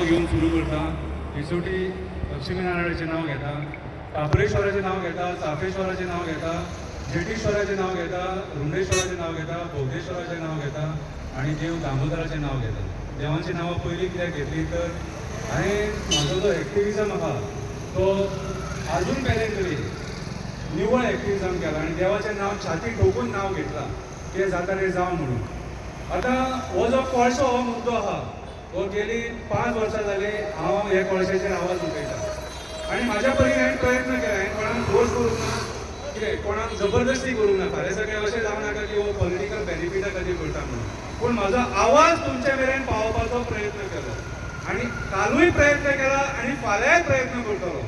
घेऊन सुरू करता. दिसोटी लक्ष्मीनारायणाचें नांव घेता, कापरेश्वराचें नांव घेता, चाफेश्वराचें नांव घेता, जेटीश्वराचें नांव घेता, रुंडेश्वराचें नांव घेता, बोगदेश्वराचें नांव घेता आनी देव दामोदराचें नांव घेता. देवांची नांवां पयलीं कित्याक घेतली तर हांवें म्हाजो जो एक्टिविजम आहा तो आजून मेरेन तरी निवळ एक्टिविजम केला आनी देवाचें नांव छाती ठोकून नांव घेतलां तें जाता तें जावं म्हणून. आतां हो जो कोळसो हो मुद्दो आहा हो गेली 5 वर्सां जाली हांव हे कोळशाचेर आवाज उठयतां आनी म्हाज्या परीन हांवें प्रयत्न केला. हांवें कोणाक फोर्स करूंक ना, कितें कोणाक जबरदस्ती करूंक ना. फाल्यां सगळें अशें जावं नाका की हो पॉलिटिकल बेनिफिटा खातीर करता म्हणून, पूण म्हाजो आवाज तुमचे मेरेन पावोवपाचो प्रयत्न केलो आनी कालूय प्रयत्न केला आनी फाल्यांय प्रयत्न करतलो.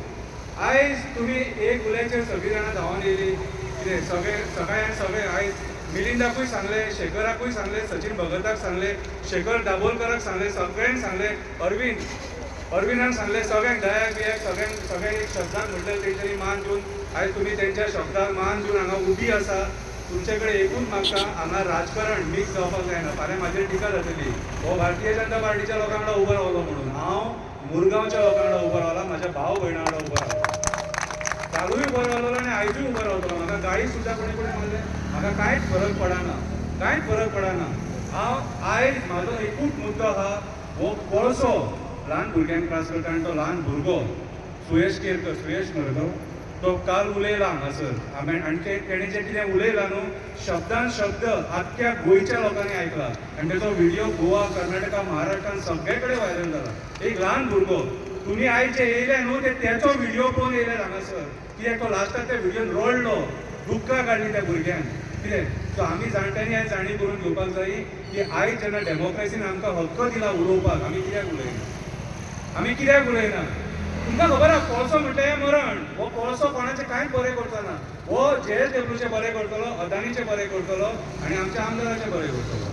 आयज तुमी एक उलयचेर सगळीं जाणां धांवून येयली, कितें सगळे आयज मिलिंदाकूय सांगले, शेखराकूय सांगले, सचिन भगताक सांगले, शेखर दाबोलकराक सांगले, सगळ्यांक सांगले, अरविंदाक सांगले, सगळ्यांक दयाक बियाक सगळ्यांक एक शब्दाक म्हटलें तेंच्यांनी मान दिवन आयज तुमी तेंच्या शब्दाक मान दिवन हांगा उबी आसा. तुमचे कडेन एकूच मागता हांगा राजकारण मिक्स जावपाक जायना. फाल्यां म्हाजेर टिका जातली हो भारतीय जनता पार्टीच्या लोकां वांगडा उबो रावलो म्हणून. हांव मुरगांवच्या लोकां वांगडा उबो रावला, म्हाज्या भाव भयणां वांगडा उबो रावला. कालूय उबो रावलो आनी आयजूय उबो रावतलो. म्हाका गाडी सुद्दां कोणी मारले म्हाका कांयच फरक पडना. हांव आयज म्हाजो एकूच मुद्दो आहा हो कोळसो ल्हान भुरग्यांक त्रास करता आनी तो ल्हान भुरगो सुयश मरगांव तो काल उलयला हांगासर आनी तेणें जें कितें उलयलां न्हू शब्दान शब्द आख्ख्या गोंयच्या लोकांनी आयकला आनी तेजो व्हिडियो गोवा, कर्नाटका, महाराष्ट्रान सगळे कडेन व्हायरल जाला. एक ल्हान भुरगो तुमी आयज जे येयले न्हू तेचो व्हिडियो पळोवन येयले हांगासर. कित्याक तो लास्टाक त्या व्हिडियोन रडलो, दुख्खां काडली त्या भुरग्यान. कितें सो आमी जाणट्यांनी आयज जाणीव करून घेवपाक जाय की आयज जेन्ना डेमोक्रेसीन आमकां हक्क दिला उलोवपाक आमी कित्याक उलयना. तुमकां खबर आहा कोळसो म्हटल्यार मरण. हो कोळसो कोणाचें कांयच बरें करचो ना. हो JSWचें बरें करतलो, अदानीचें बरें करतलो आनी आमच्या आमदाराचें बरें करतलो.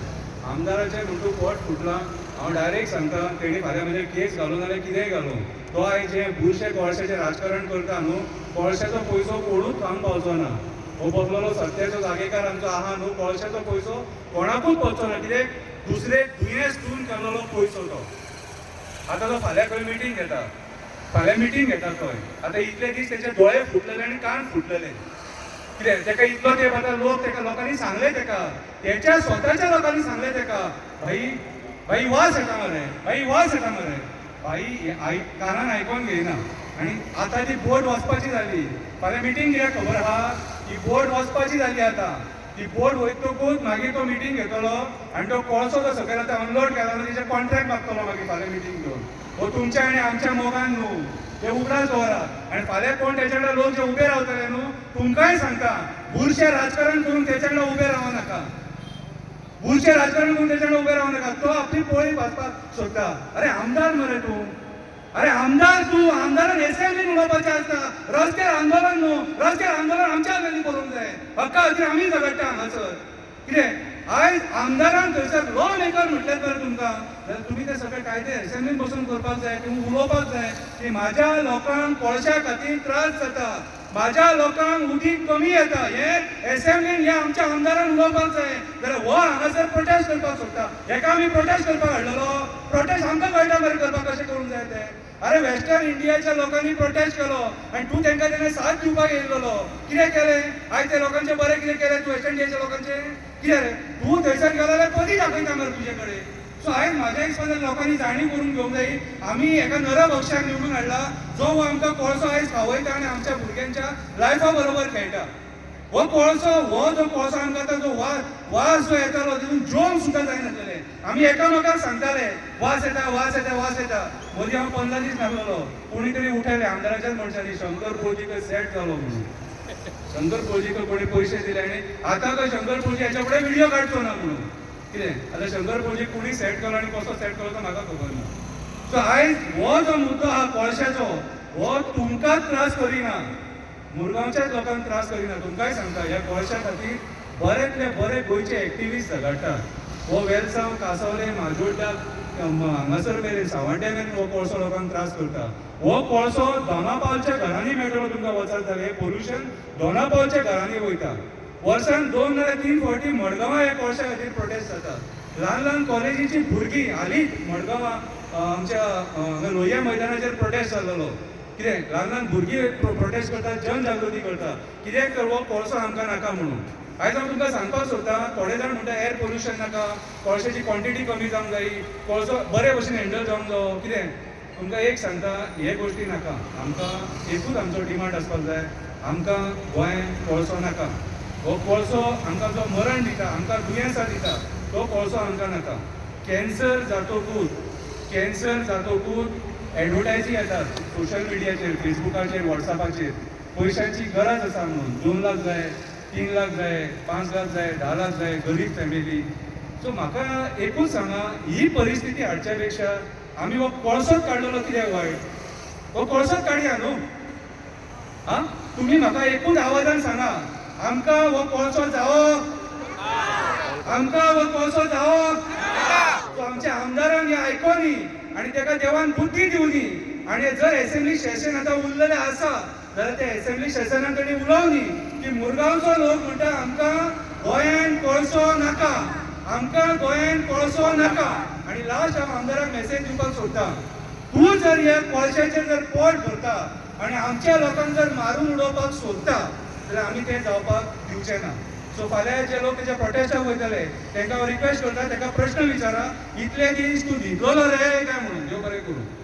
आमदाराचें म्हणटू पोट फुटलां. हांव डायरेक्ट सांगता तेणी फाल्यां म्हजेर केस घालूं नाल्यार कितेंय घालूं. तो आयज जें बुरशें कोळशाचें राजकारण करता न्हू कोळशाचो पयसो कोणूच हांगा पावचो ना. हो बसलेलो सत्याचो जागेकार आमचो आहा न्हू कोळशाचो पयसो कोणाकूच पावचो ना. कित्याक दुसरे दुयेंस दिवन केल्लो पयसो तो. आतां तो फाल्यां खंय मिटींग घेता खंय. आतां इतले दीस तेचे दोळे फुटलेले आनी कान फुटलेले. कितें तेका इतलो तेंप आतां लोकांनी सांगले तेच्या स्वताच्या लोकांनी सांगले तेका भाई वास येता मरे भाई कानान आयकोन घेयना. आनी आतां ती बोट वचपाची जाली. फाल्यां मिटींग कित्याक खबर आहा ती बोट वचपाची जाली. आतां ती बोट वयतकूच मागीर तो मिटींग घेतलो आनी तो कोळसो जो सकयल आतां अनलोड केला न्हू तेजें कॉन्ट्रॅक्ट मागतलो मागीर फाल्यां मिटींग घेवन. हो तुमच्या आनी आमच्या मोगान न्हू ते उगडास दवरात आनी फाल्यां कोण तेच्या कडेन लोक जे उबे रावतले न्हू तुमकांय सांगता बुरशें राजकारण करून तेच्या कडेन उबे रावं नाका. तो आपली पोळी भाजपाक सोदता. अरे आमदार मरे तूं आमदारान एसेंब्लीन उलोवपाचें आसता. रस्त्यार आंदोलन आमच्या हातांनी करूंक जाय. हक्का खातीर आमी झगडटा हांगासर. कितें आयज आमदारान थंयसर लॉ मेकर म्हटलें तर तुमकां जाल्यार तुमी ते सगळे कायदे एसेंब्लीन बसून करपाक जाय. तुमी उलोवपाक जाय की म्हाज्या लोकांक कोळशा खातीर त्रास जाता, म्हाज्या लोकांक उदीक कमी येता. हे एसेंब्लीन हे आमच्या आमदारान उलोवपाक जाय. जाल्यार हो हांगासर प्रोटेस्ट करपाक सोदता. हेका आमी प्रोटेस्ट करपाक हाडलेलो. प्रोटेस्ट आमकां कळटा मरे करपाक कशें करूंक जाय तें. अरे वेस्टर्न इंडियाच्या लोकांनी प्रोटेस्ट केलो आनी तूं तेंकां तेणे साथ दिवपाक येयलेलो. कितें केलें आयज ते लोकांचें बरें कितें केलें तूं वेस्टर्न इंडियाच्या लोकांचें? कितें रे तूं थंयसर गेलो जाल्यार कधी दाखयता मरे तुजे कडेन. सो आयज म्हाज्या हिसपान लोकांनी जाणीव करून घेवंक जाय. आमी एका नरभक्षाक निवडून हाडला जो आमकां कोळसो आयज खावयता आनी आमच्या भुरग्यांच्या लायफा बरोबर खेळटा. हो जो कोळसो आमकां आतां जो वास जो येतालो तितून जेवंक सुद्दां जायनासलें. आमी एकामेकाक सांगताले वास येता. मदीं हांव 15 दीस नासलोलो. कोणी तरी उठयलें आमदाराच्याच मनशांनी शंकर पळजीकर सेट जालो म्हणून. शंकर पळजीकर कोणी पयशे दिले आनी आतां तो शंकर पळजी हेच्या फुडें व्हिडियो काडचो ना म्हणून. कितें आतां शंकर पळजी कोणी सेट केलो आनी कसो सेट केलो तो म्हाका खबर ना. सो आयज हो जो मुद्दो आहा कोळशाचो हो तुमकांच त्रास करिना, मुरगांवच्याच लोकांक त्रास करिना. तुमकांय सांगता ह्या कोळशा खातीर बरेंतले बरे गोंयचे एक्टिविस्ट झगडटात. हो वेलसांव, कांसावले, माजोड्डा हांगासर मेरेन सावड्ड्या मेरेन हो कोळसो लोकांक त्रास करता. हो कोळसो दोनापावलच्या घरांनी मेळटलो तुमकां वचत जाल्यार. हे पोल्युशन दोनापावलच्या घरांनी वयता. वर्सान 2 नाल्यार 3 फावटी मडगांवां हे कोळशा खातीर प्रोटेस्ट जाता. ल्हान कॉलेजीची भुरगीं हालींच मडगांवां आमच्या लोहिया मैदानाचेर प्रोटेस्ट जाल्लो कितें ल्हान ल्हान भुरगीं प्रोटेस्ट करता जनजागृती करता कित्याक तर हो कोळसो आमकां नाका म्हणून. आयज हांव तुमकां सांगपाक सोदतां थोडे जाण म्हणटा एअर पोल्युशन नाका, कोळशाची क्वॉन्टिटी कमी जावंक जायी, कोळसो बरे भशेन हँडल जावंक जायो. कितें तुमकां एक सांगता, हे गोश्टी नाका. आमकां एकूच आमचो डिमांड आसपाक जाय, आमकां गोंयांत कोळसो नाका. हो कोळसो आमकां जो मरण दिता, आमकां दुयेंसां दिता, तो कोळसो आमकां नाका. कॅन्सर जातकूच एडवर्टायजी येतात सोशल मिडियाचेर, फेसबुकाचेर, वॉट्सॅपाचेर पयशांची गरज आसा म्हणून 2 लाख जाय, 3 लाख जाय, 5 लाख जाय, 10 लाख जाय, गरीब फॅमिली. सो म्हाका एकूच सांगा, ही परिस्थिती हाडच्या पेक्षा आमी हो कोळसोच काडलेलो कित्याक वायट? हो कोळसोच काडया न्हू. तुमी म्हाका एकूच आवाजान सांगा, आमकां हो कोळसो जावप, आमकां हो कोळसो जावप. सो आमच्या आमदारान हें आयकोनी आनी ताका देवान बुद्धी दिवनी. आनी जर असेंब्ली सेशन आतां उरलेलें आसा जाल्यार त्या असेंब्ली सेशनान ताणी उलोवनी की मुरगांवचो लोक म्हणटा आमकां गोंयान कोळसो नाका, आमकां गोंयान कोळसो नाका. आनी लास्ट हांव आमदाराक मेसेज दिवपाक सोदतां, तूं जर हे कोळशाचेर जर पोट भरता आनी आमच्या लोकांक जर मारून उडोवपाक सोदता जाल्यार आमी तें जावपाक दिवचें ना. सो फाल्यां जे लोक तेच्या प्रोटेस्टाक वयतले तांकां हांव रिक्वेस्ट करता, ताका प्रश्न विचारा, इतले दीस तूं न्हिदलोलो रे काय म्हणून. देव बरें करूं.